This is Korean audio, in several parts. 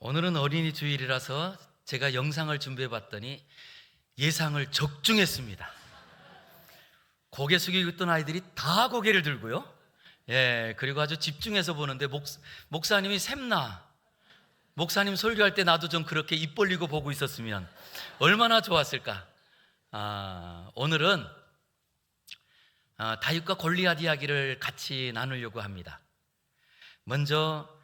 오늘은 어린이 주일이라서 제가 영상을 준비해 봤더니 예상을 적중했습니다. 고개 숙이고 있던 아이들이 다 고개를 들고요. 그리고 아주 집중해서 보는데 목사님이 샘나 목사님 설교할 때 나도 좀 그렇게 입 벌리고 보고 있었으면 얼마나 좋았을까. 오늘은 다윗과 골리앗 이야기를 같이 나누려고 합니다. 먼저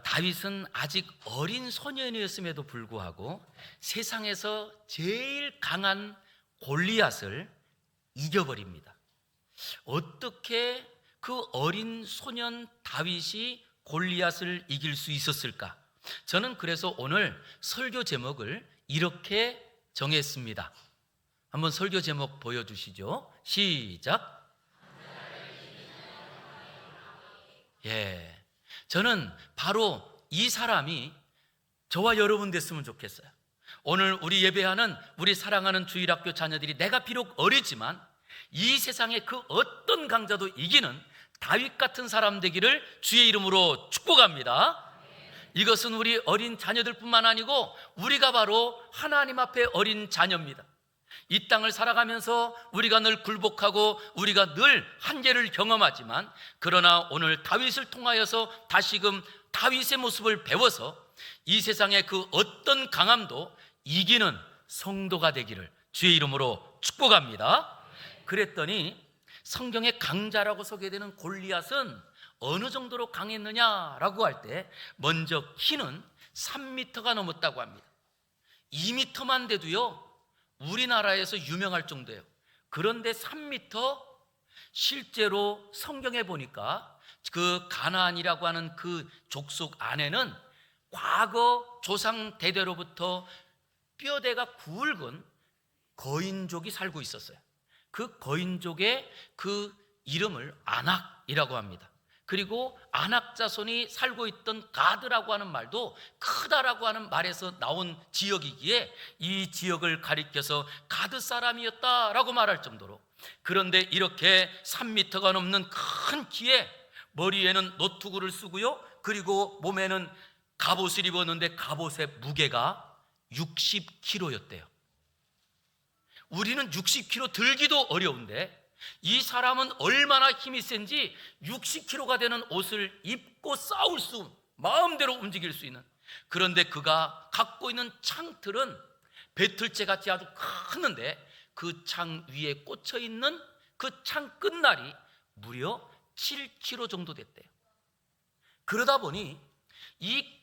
다윗은 아직 어린 소년이었음에도 불구하고 세상에서 제일 강한 골리앗을 이겨버립니다. 어떻게 그 어린 소년 다윗이 골리앗을 이길 수 있었을까? 저는 그래서 오늘 설교 제목을 이렇게 정했습니다. 한번 설교 제목 보여주시죠. 시작. 저는 바로 이 사람이 저와 여러분 됐으면 좋겠어요. 오늘 우리 예배하는 우리 사랑하는 주일학교 자녀들이 내가 비록 어리지만 이 세상의 그 어떤 강자도 이기는 다윗 같은 사람 되기를 주의 이름으로 축복합니다. 이것은 우리 어린 자녀들뿐만 아니고 우리가 바로 하나님 앞에 어린 자녀입니다. 이 땅을 살아가면서 우리가 늘 굴복하고 우리가 늘 한계를 경험하지만, 그러나 오늘 다윗을 통하여서 다시금 다윗의 모습을 배워서 이 세상의 그 어떤 강함도 이기는 성도가 되기를 주의 이름으로 축복합니다. 그랬더니 성경의 강자라고 소개되는 골리앗은 어느 정도로 강했느냐라고 할 때 먼저 키는 3m가 넘었다고 합니다. 2m만 돼도요 우리나라에서 유명할 정도예요. 그런데 3m, 실제로 성경에 보니까 그 가나안이라고 하는 그 족속 안에는 과거 조상 대대로부터 뼈대가 굵은 거인족이 살고 있었어요. 그 거인족의 그 이름을 아낙이라고 합니다. 그리고 아낙 자손이 살고 있던 가드라고 하는 말도 크다라고 하는 말에서 나온 지역이기에 이 지역을 가리켜서 가드 사람이었다라고 말할 정도로, 그런데 이렇게 3m가 넘는 큰 키에 머리에는 노트구를 쓰고요, 그리고 몸에는 갑옷을 입었는데 갑옷의 무게가 60kg였대요. 우리는 60kg 들기도 어려운데 이 사람은 얼마나 힘이 센지 60kg가 되는 옷을 입고 싸울 수, 마음대로 움직일 수 있는. 그런데 그가 갖고 있는 창틀은 배틀재 같이 아주 크는데 그 창 위에 꽂혀 있는 그 창 끝날이 무려 7kg 정도 됐대요. 그러다 보니 이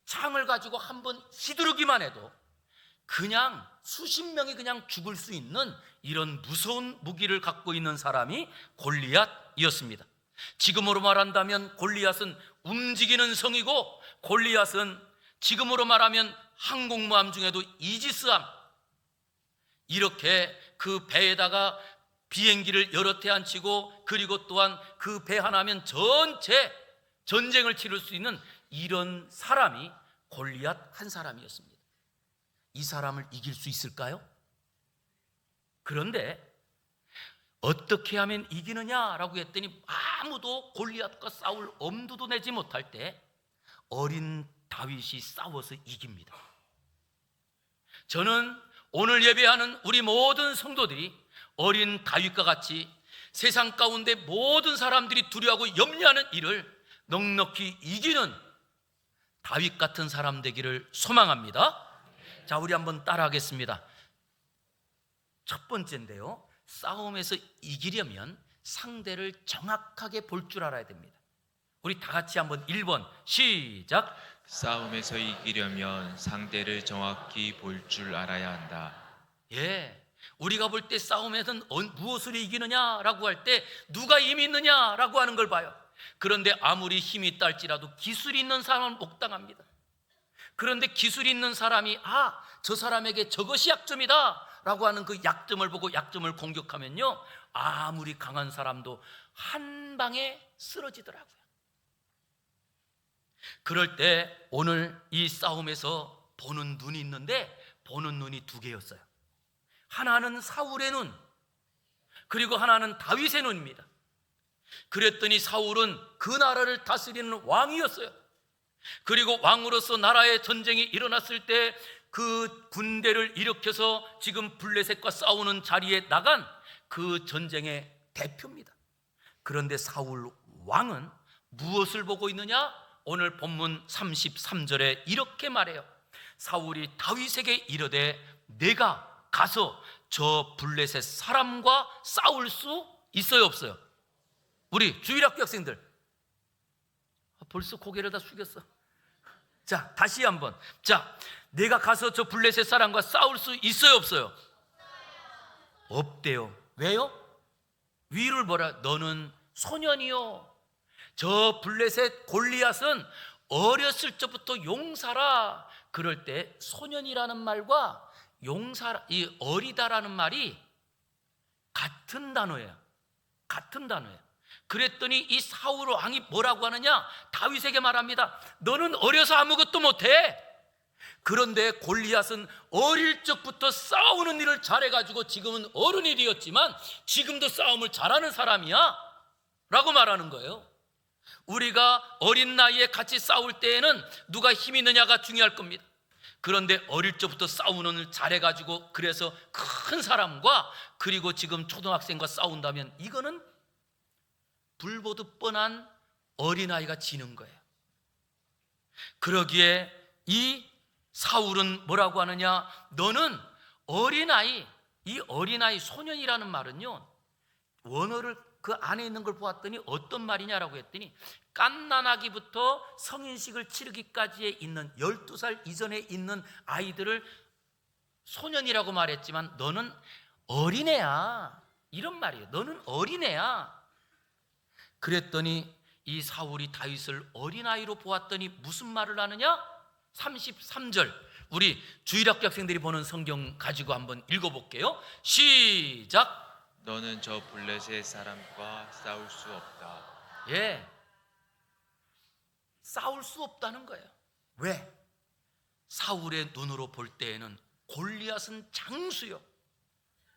창을 가지고 한번 휘두르기만 해도 그냥 수십 명이 그냥 죽을 수 있는 이런 무서운 무기를 갖고 있는 사람이 골리앗이었습니다. 지금으로 말한다면 골리앗은 움직이는 성이고, 골리앗은 지금으로 말하면 항공모함 중에도 이지스함, 이렇게 그 배에다가 비행기를 여러 대 앉히고 그리고 또한 그 배 하나면 전체 전쟁을 치를 수 있는 이런 사람이 골리앗 한 사람이었습니다. 이 사람을 이길 수 있을까요? 그런데 어떻게 하면 이기느냐라고 했더니 아무도 골리앗과 싸울 엄두도 내지 못할 때 어린 다윗이 싸워서 이깁니다. 저는 오늘 예배하는 우리 모든 성도들이 어린 다윗과 같이 세상 가운데 모든 사람들이 두려워하고 염려하는 일을 넉넉히 이기는 다윗 같은 사람 되기를 소망합니다. 자, 우리 한번 따라하겠습니다. 첫 번째인데요, 싸움에서 이기려면 상대를 정확하게 볼 줄 알아야 됩니다. 우리 다 같이 한번 1번 시작. 싸움에서 이기려면 상대를 정확히 볼 줄 알아야 한다. 우리가 볼 때 싸움에서는 무엇으로 이기느냐라고 할 때 누가 힘이 있느냐라고 하는 걸 봐요. 그런데 아무리 힘이 있다 할지라도 기술이 있는 사람은 옥당합니다. 그런데 기술이 있는 사람이 저 사람에게 저것이 약점이다 라고 하는 그 약점을 보고 약점을 공격하면요, 아무리 강한 사람도 한 방에 쓰러지더라고요. 그럴 때 오늘 이 싸움에서 보는 눈이 있는데 보는 눈이 두 개였어요. 하나는 사울의 눈, 그리고 하나는 다윗의 눈입니다. 그랬더니 사울은 그 나라를 다스리는 왕이었어요. 그리고 왕으로서 나라의 전쟁이 일어났을 때 그 군대를 일으켜서 지금 블레셋과 싸우는 자리에 나간 그 전쟁의 대표입니다. 그런데 사울 왕은 무엇을 보고 있느냐? 오늘 본문 33절에 이렇게 말해요. 사울이 다윗에게 이르되 내가 가서 저 블레셋 사람과 싸울 수 있어요, 없어요? 우리 주일학교 학생들 벌써 고개를 다 숙였어. 자, 다시 한번. 자, 내가 가서 저 블레셋 사람과 싸울 수 있어요, 없어요? 없대요. 왜요? 위를 뭐라? 너는 소년이요. 저 블레셋 골리앗은 어렸을 적부터 용사라. 그럴 때 소년이라는 말과 용사, 이 어리다라는 말이 같은 단어예요. 같은 단어예요. 그랬더니 이 사울 왕이 뭐라고 하느냐? 다윗에게 말합니다. 너는 어려서 아무것도 못해. 그런데 골리앗은 어릴 적부터 싸우는 일을 잘해가지고 지금은 어른이 되었지만 지금도 싸움을 잘하는 사람이야 라고 말하는 거예요. 우리가 어린 나이에 같이 싸울 때에는 누가 힘이 있느냐가 중요할 겁니다. 그런데 어릴 적부터 싸우는 일 잘해가지고 그래서 큰 사람과 그리고 지금 초등학생과 싸운다면 이거는 불보듯 뻔한 어린아이가 지는 거예요. 그러기에 이 사울은 뭐라고 하느냐? 너는 어린아이, 이 어린아이 소년이라는 말은요, 원어를 그 안에 있는 걸 보았더니 어떤 말이냐라고 했더니 갓난아기부터 성인식을 치르기까지에 있는 12살 이전에 있는 아이들을 소년이라고 말했지만 너는 어린애야, 이런 말이에요. 너는 어린애야. 그랬더니 이 사울이 다윗을 어린아이로 보았더니 무슨 말을 하느냐? 33절, 우리 주일학교 학생들이 보는 성경 가지고 한번 읽어볼게요. 시작. 너는 저 블레셋 사람과 싸울 수 없다. 예, 싸울 수 없다는 거예요. 왜? 사울의 눈으로 볼 때에는 골리앗은 장수요,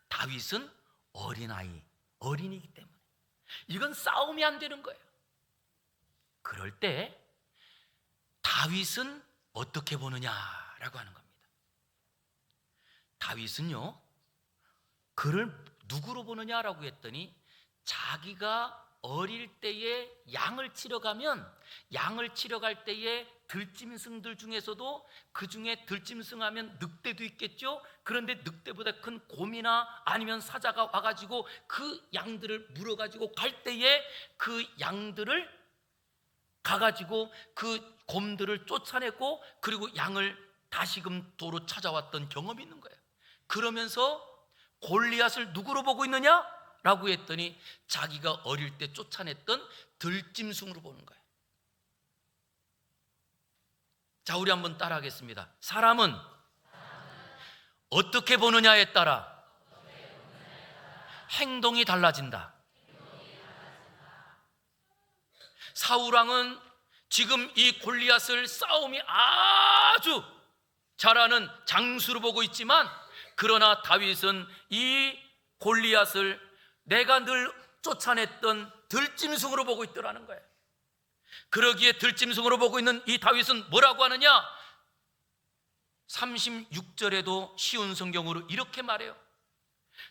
다윗은 어린아이, 어린이기 때문에 이건 싸움이 안 되는 거예요. 그럴 때 다윗은 어떻게 보느냐라고 하는 겁니다. 다윗은요, 그를 누구로 보느냐라고 했더니 자기가 어릴 때에 양을 치러 가면 양을 치러 갈 때에 들짐승들 중에서도 그 중에 들짐승하면 늑대도 있겠죠. 그런데 늑대보다 큰 곰이나 아니면 사자가 와가지고 그 양들을 물어가지고 갈 때에 그 양들을 가가지고 그 곰들을 쫓아내고 그리고 양을 다시금 도로 찾아왔던 경험이 있는 거예요. 그러면서 골리앗을 누구로 보고 있느냐? 라고 했더니 자기가 어릴 때 쫓아냈던 들짐승으로 보는 거예요. 자, 우리 한번 따라 하겠습니다. 사람은 어떻게 보느냐에 따라 행동이 달라진다. 사울왕은 지금 이 골리앗을 싸움이 아주 잘하는 장수로 보고 있지만, 그러나 다윗은 이 골리앗을 내가 늘 쫓아냈던 들짐승으로 보고 있더라는 거예요. 그러기에 들짐승으로 보고 있는 이 다윗은 뭐라고 하느냐? 36절에도 쉬운 성경으로 이렇게 말해요.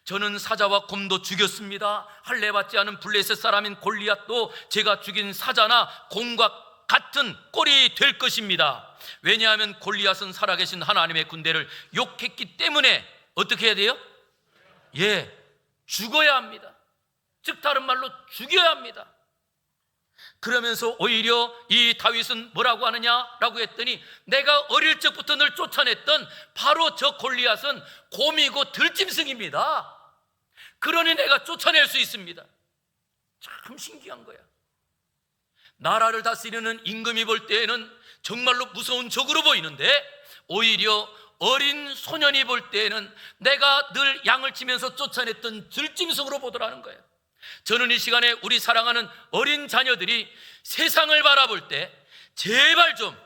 저는 사자와 곰도 죽였습니다. 할례 받지 않은 블레셋 사람인 골리앗도 제가 죽인 사자나 곰과 같은 꼴이 될 것입니다. 왜냐하면 골리앗은 살아계신 하나님의 군대를 욕했기 때문에 어떻게 해야 돼요? 예, 죽어야 합니다. 즉 다른 말로 죽여야 합니다. 그러면서 오히려 이 다윗은 뭐라고 하느냐라고 했더니 내가 어릴 적부터 늘 쫓아냈던 바로 저 골리앗은 곰이고 들짐승입니다. 그러니 내가 쫓아낼 수 있습니다. 참 신기한 거야. 나라를 다스리는 임금이 볼 때에는 정말로 무서운 적으로 보이는데 오히려 어린 소년이 볼 때에는 내가 늘 양을 치면서 쫓아냈던 들짐승으로 보더라는 거예요. 저는 이 시간에 우리 사랑하는 어린 자녀들이 세상을 바라볼 때 제발 좀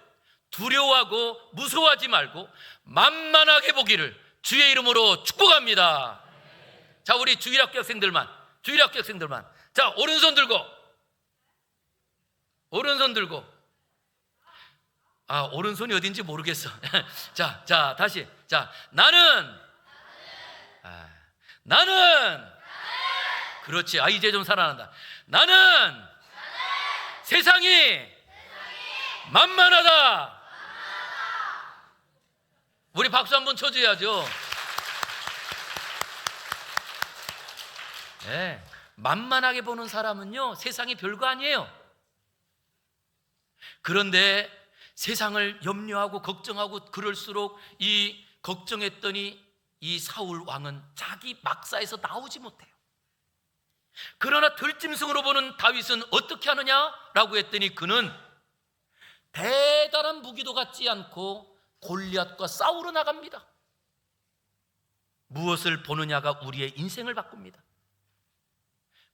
두려워하고 무서워하지 말고 만만하게 보기를 주의 이름으로 축복합니다. 자, 우리 주일학교 학생들만 자, 오른손 들고 오른손이 어딘지 모르겠어. 자, 다시. 자, 나는. 그렇지. 이제 좀 살아난다. 나는 세상이 만만하다. 우리 박수 한번 쳐줘야죠. 네, 만만하게 보는 사람은요, 세상이 별거 아니에요. 그런데 세상을 염려하고 걱정하고 그럴수록 이 걱정했더니 이 사울 왕은 자기 막사에서 나오지 못해요. 그러나 들짐승으로 보는 다윗은 어떻게 하느냐라고 했더니 그는 대단한 무기도 갖지 않고 골리앗과 싸우러 나갑니다. 무엇을 보느냐가 우리의 인생을 바꿉니다.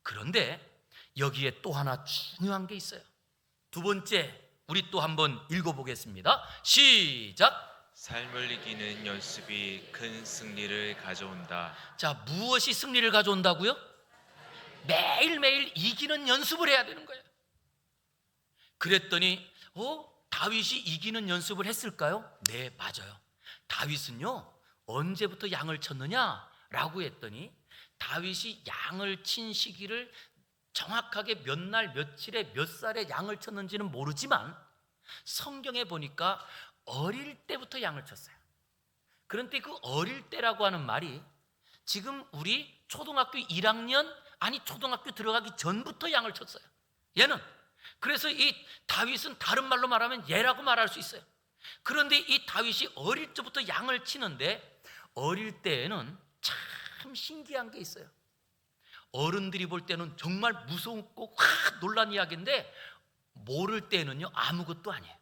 그런데 여기에 또 하나 중요한 게 있어요. 두 번째, 우리 또 한번 읽어보겠습니다. 시작. 삶을 이기는 연습이 큰 승리를 가져온다. 자, 무엇이 승리를 가져온다고요? 매일매일 이기는 연습을 해야 되는 거예요. 그랬더니 다윗이 이기는 연습을 했을까요? 네, 맞아요. 다윗은요, 언제부터 양을 쳤느냐라고 했더니 다윗이 양을 친 시기를 정확하게 몇 날 며칠에 몇 살에 양을 쳤는지는 모르지만 성경에 보니까 어릴 때부터 양을 쳤어요. 그런데 그 어릴 때라고 하는 말이 지금 우리 초등학교 1학년 초등학교 들어가기 전부터 양을 쳤어요. 얘는. 그래서 이 다윗은 다른 말로 말하면 얘라고 말할 수 있어요. 그런데 이 다윗이 어릴 때부터 양을 치는데 어릴 때에는 참 신기한 게 있어요. 어른들이 볼 때는 정말 무섭고 놀란 이야기인데 모를 때는요 아무것도 아니에요.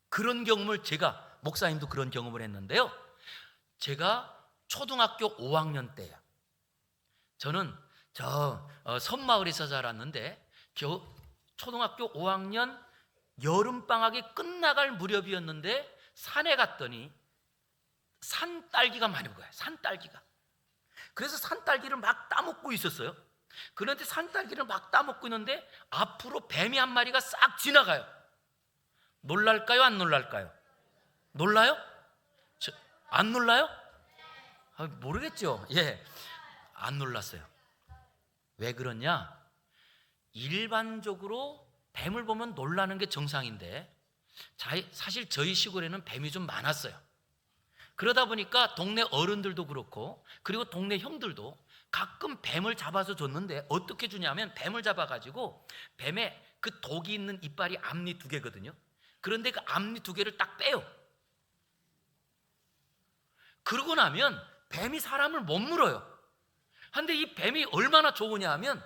그런 경험을 제가, 목사님도 그런 경험을 했는데요, 제가 초등학교 5학년 때예요. 저는 섬마을에서 자랐는데 초등학교 5학년 여름방학이 끝나갈 무렵이었는데 산에 갔더니 산딸기가 많이 보여요. 산딸기가. 그래서 산딸기를 막 따먹고 있었어요. 그런데 산딸기를 막 따먹고 있는데 앞으로 뱀이 한 마리가 싹 지나가요. 놀랄까요? 안 놀랄까요? 놀라요? 안 놀라요? 모르겠죠. 예, 안 놀랐어요. 왜 그러냐? 일반적으로 뱀을 보면 놀라는 게 정상인데 사실 저희 시골에는 뱀이 좀 많았어요. 그러다 보니까 동네 어른들도 그렇고 그리고 동네 형들도 가끔 뱀을 잡아서 줬는데 어떻게 주냐면 뱀을 잡아가지고 뱀에 그 독이 있는 이빨이 앞니 2개거든요. 그런데 그 앞니 2개를 딱 빼요. 그러고 나면 뱀이 사람을 못 물어요. 근데 이 뱀이 얼마나 좋으냐 하면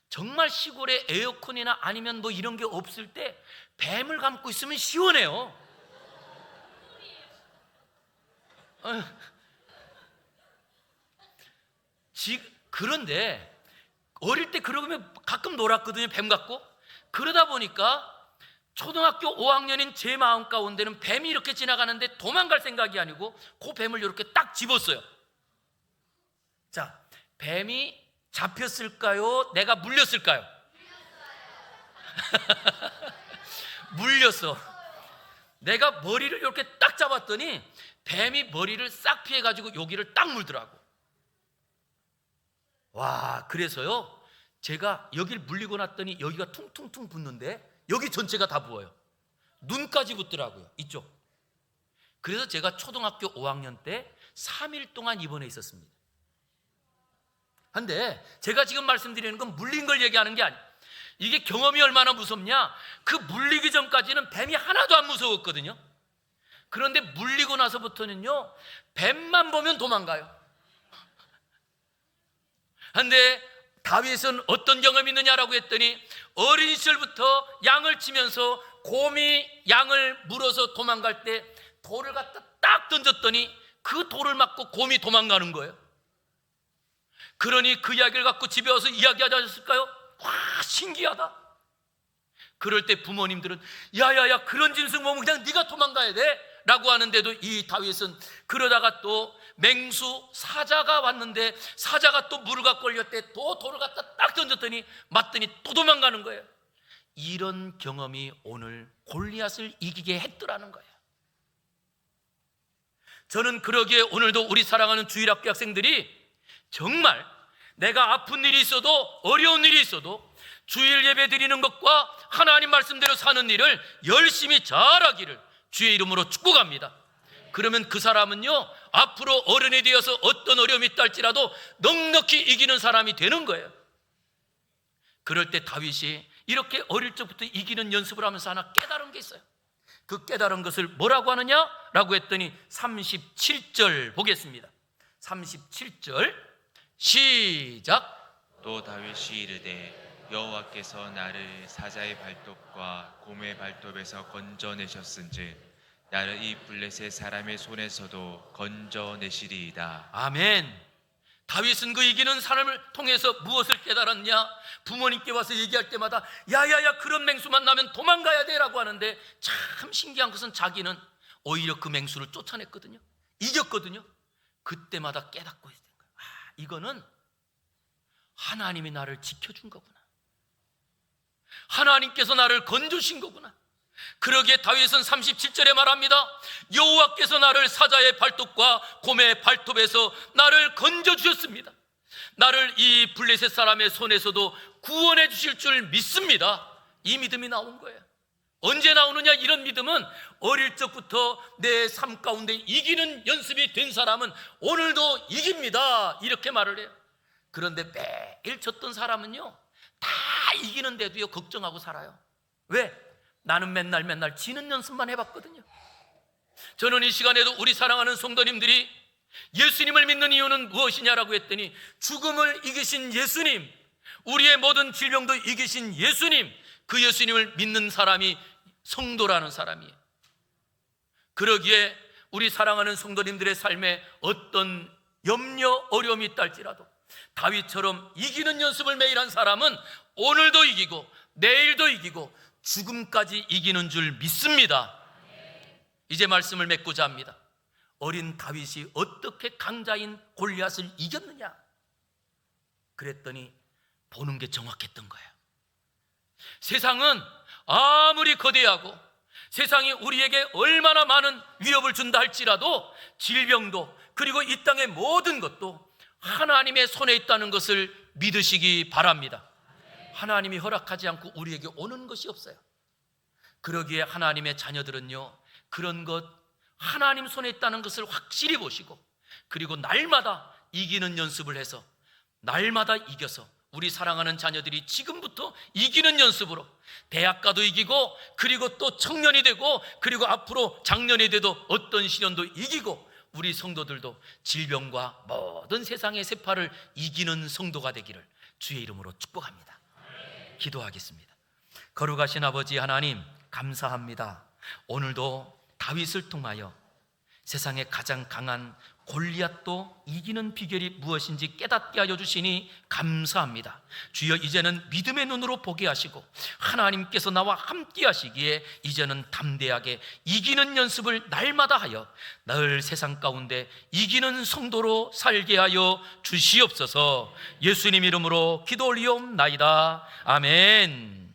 정말 시골에 에어컨이나 아니면 뭐 이런 게 없을 때 뱀을 감고 있으면 시원해요. 그런데 어릴 때 그러면 가끔 놀았거든요, 뱀 갖고. 그러다 보니까 초등학교 5학년인 제 마음 가운데는 뱀이 이렇게 지나가는데 도망갈 생각이 아니고 그 뱀을 이렇게 딱 집었어요. 자, 뱀이 잡혔을까요? 내가 물렸을까요? 물렸어. 내가 머리를 이렇게 딱 잡았더니 뱀이 머리를 싹 피해가지고 여기를 딱 물더라고. 와, 그래서요 제가 여기를 물리고 났더니 여기가 퉁퉁퉁 붓는데 여기 전체가 다 부어요. 눈까지 붓더라고요, 이쪽. 그래서 제가 초등학교 5학년 때 3일 동안 입원해 있었습니다. 근데 제가 지금 말씀드리는 건 물린 걸 얘기하는 게 아니에요. 이게 경험이 얼마나 무섭냐, 그 물리기 전까지는 뱀이 하나도 안 무서웠거든요. 그런데 물리고 나서부터는요 뱀만 보면 도망가요. 그런데 다윗은 어떤 경험이 있느냐라고 했더니 어린 시절부터 양을 치면서 곰이 양을 물어서 도망갈 때 돌을 갖다 딱 던졌더니 그 돌을 맞고 곰이 도망가는 거예요. 그러니 그 이야기를 갖고 집에 와서 이야기하지 않았을까요? 와, 신기하다. 그럴 때 부모님들은 야야야, 그런 짐승 보면 그냥 네가 도망가야 돼 라고 하는데도 이 다윗은 그러다가 또 맹수 사자가 왔는데 사자가 또 물을 갖고 걸렸대. 또 돌을 갖다 딱 던졌더니 맞더니 또 도망가는 거예요. 이런 경험이 오늘 골리앗을 이기게 했더라는 거예요. 저는 그러기에 오늘도 우리 사랑하는 주일학교 학생들이 정말 내가 아픈 일이 있어도 어려운 일이 있어도 주일 예배 드리는 것과 하나님 말씀대로 사는 일을 열심히 잘하기를 주의 이름으로 축복합니다. 그러면 그 사람은요, 앞으로 어른이 되어서 어떤 어려움이 있다 할지라도 넉넉히 이기는 사람이 되는 거예요. 그럴 때 다윗이 이렇게 어릴 적부터 이기는 연습을 하면서 하나 깨달은 게 있어요. 그 깨달은 것을 뭐라고 하느냐라고 했더니 37절 보겠습니다. 37절 시작. 또 다윗이 이르되 여호와께서 나를 사자의 발톱과 곰의 발톱에서 건져내셨은즉 나를 이 블레셋 사람의 손에서도 건져내시리이다. 아멘. 다윗은 그 이기는 사람을 통해서 무엇을 깨달았냐? 부모님께 와서 얘기할 때마다 야야야 그런 맹수만 나면 도망가야 돼 라고 하는데, 참 신기한 것은 자기는 오히려 그 맹수를 쫓아냈거든요. 이겼거든요. 그때마다 깨닫고 있는 거예요. 이거는 하나님이 나를 지켜준 거구나. 하나님께서 나를 건져주신 거구나. 그러기에 다윗은 37절에 말합니다. 여호와께서 나를 사자의 발톱과 곰의 발톱에서 나를 건져주셨습니다. 나를 이 블레셋 사람의 손에서도 구원해 주실 줄 믿습니다. 이 믿음이 나온 거예요. 언제 나오느냐? 이런 믿음은 어릴 적부터 내 삶 가운데 이기는 연습이 된 사람은 오늘도 이깁니다, 이렇게 말을 해요. 그런데 매일 졌던 사람은요, 다 이기는데도요 걱정하고 살아요. 왜? 나는 맨날 지는 연습만 해봤거든요. 저는 이 시간에도 우리 사랑하는 성도님들이 예수님을 믿는 이유는 무엇이냐라고 했더니, 죽음을 이기신 예수님, 우리의 모든 질병도 이기신 예수님, 그 예수님을 믿는 사람이 성도라는 사람이에요. 그러기에 우리 사랑하는 성도님들의 삶에 어떤 염려, 어려움이 있다 할지라도 다윗처럼 이기는 연습을 매일 한 사람은 오늘도 이기고 내일도 이기고 죽음까지 이기는 줄 믿습니다. 이제 말씀을 맺고자 합니다. 어린 다윗이 어떻게 강자인 골리앗을 이겼느냐? 그랬더니 보는 게 정확했던 거예요. 세상은 아무리 거대하고 세상이 우리에게 얼마나 많은 위협을 준다 할지라도 질병도, 그리고 이 땅의 모든 것도 하나님의 손에 있다는 것을 믿으시기 바랍니다. 하나님이 허락하지 않고 우리에게 오는 것이 없어요. 그러기에 하나님의 자녀들은요, 그런 것 하나님 손에 있다는 것을 확실히 보시고, 그리고 날마다 이기는 연습을 해서 날마다 이겨서 우리 사랑하는 자녀들이 지금부터 이기는 연습으로 대학 가도 이기고, 그리고 또 청년이 되고, 그리고 앞으로 장년이 돼도 어떤 시련도 이기고, 우리 성도들도 질병과 모든 세상의 세파를 이기는 성도가 되기를 주의 이름으로 축복합니다. 기도하겠습니다. 거룩하신 아버지 하나님, 감사합니다. 오늘도 다윗을 통하여 세상의 가장 강한 골리앗도 이기는 비결이 무엇인지 깨닫게 하여 주시니 감사합니다. 주여, 이제는 믿음의 눈으로 보게 하시고 하나님께서 나와 함께 하시기에 이제는 담대하게 이기는 연습을 날마다 하여 늘 세상 가운데 이기는 성도로 살게 하여 주시옵소서. 예수님 이름으로 기도 올리옵나이다. 아멘.